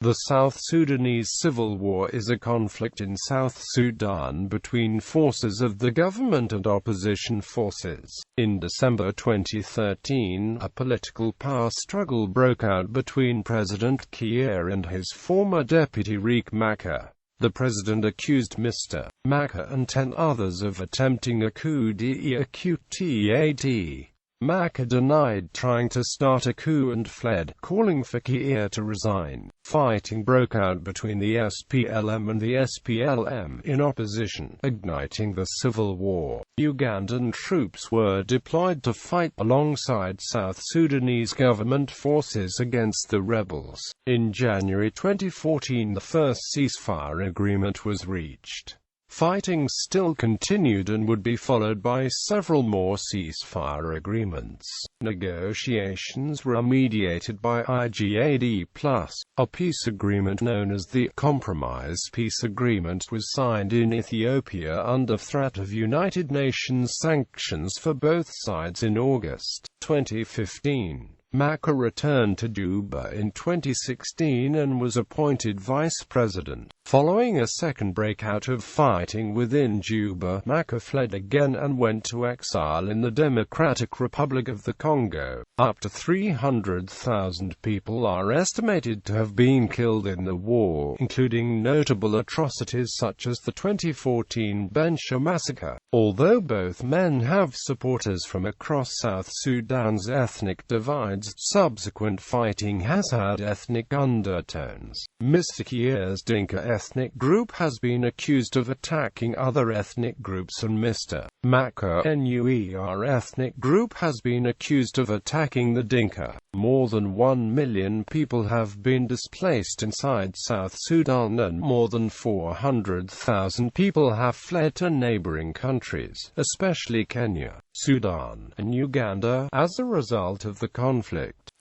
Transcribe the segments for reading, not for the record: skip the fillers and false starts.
The South Sudanese Civil War is a conflict in South Sudan between forces of the government and opposition forces. In December 2013, a political power struggle broke out between President Kiir and his former deputy Riek Machar. The president accused Mr. Machar and 10 others of attempting a coup d'etat. Machar denied trying to start a coup and fled, calling for Kiir to resign. Fighting broke out between the SPLM and the SPLM in opposition, igniting the civil war. Ugandan troops were deployed to fight alongside South Sudanese government forces against the rebels. In January 2014, the first ceasefire agreement was reached. Fighting still continued and would be followed by several more ceasefire agreements. Negotiations were mediated by IGAD+. A peace agreement known as the Compromise Peace Agreement was signed in Ethiopia under threat of United Nations sanctions for both sides in August 2015. Machar returned to Juba in 2016 and was appointed vice president. Following a second breakout of fighting within Juba, Machar fled again and went to exile in the Democratic Republic of the Congo. Up to 300,000 people are estimated to have been killed in the war, including notable atrocities such as the 2014 Bencha massacre. Although both men have supporters from across South Sudan's ethnic divides, subsequent fighting has had ethnic undertones. Mr. Kiir's Dinka ethnic group has been accused of attacking other ethnic groups, and Mr. Machar's Nuer ethnic group has been accused of attacking the Dinka. More than 1 million people have been displaced inside South Sudan, and more than 400,000 people have fled to neighboring countries, especially Kenya, Sudan, and Uganda, as a result of the conflict.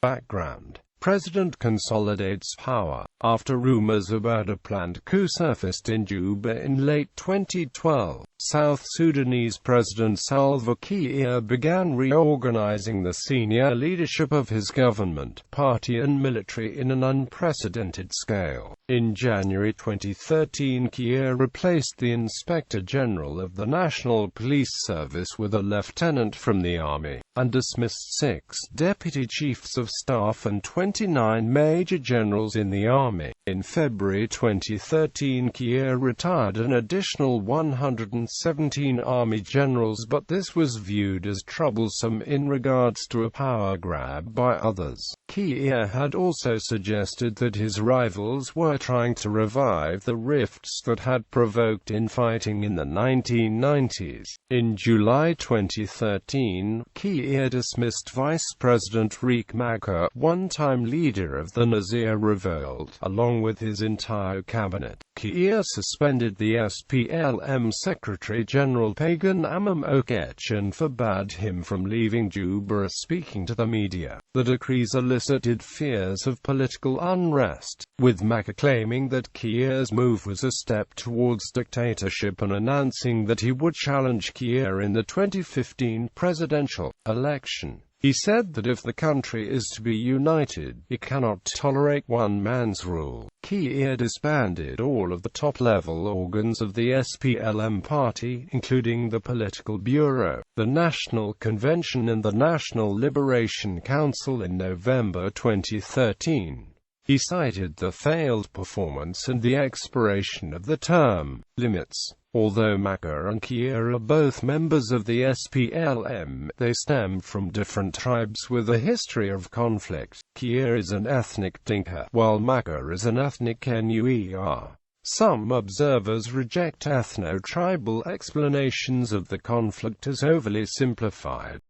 Background: President consolidates power. After rumors about a planned coup surfaced in Juba in late 2012, South Sudanese President Salva Kiir began reorganizing the senior leadership of his government, party and military in an unprecedented scale. In January 2013, Kiir replaced the Inspector General of the National Police Service with a lieutenant from the army, and dismissed 6 deputy chiefs of staff and 29 major generals in the army. In February 2013, Kiir retired an additional 117 army generals, but this was viewed as troublesome in regards to a power grab by others. Kiir had also suggested that his rivals were trying to revive the rifts that had provoked infighting in the 1990s. In July 2013, Kiir dismissed Vice President Riek Machar, one-time leader of the Nazir revolt, along with his entire cabinet. Kiir suspended the SPLM Secretary General Pagan Amam Okech and forbade him from leaving Juba speaking to the media. The decrees elicited fears of political unrest, with Machar claiming that Kiir's move was a step towards dictatorship and announcing that he would challenge Kiir in the 2015 presidential election. He said that if the country is to be united, it cannot tolerate one man's rule. Kiir disbanded all of the top-level organs of the SPLM party, including the Political Bureau, the National Convention and the National Liberation Council in November 2013. He cited the failed performance and the expiration of the term limits. Although Machar and Kiir are both members of the SPLM, they stem from different tribes with a history of conflict. Kiir is an ethnic Dinka, while Machar is an ethnic Nuer. Some observers reject ethno-tribal explanations of the conflict as overly simplified.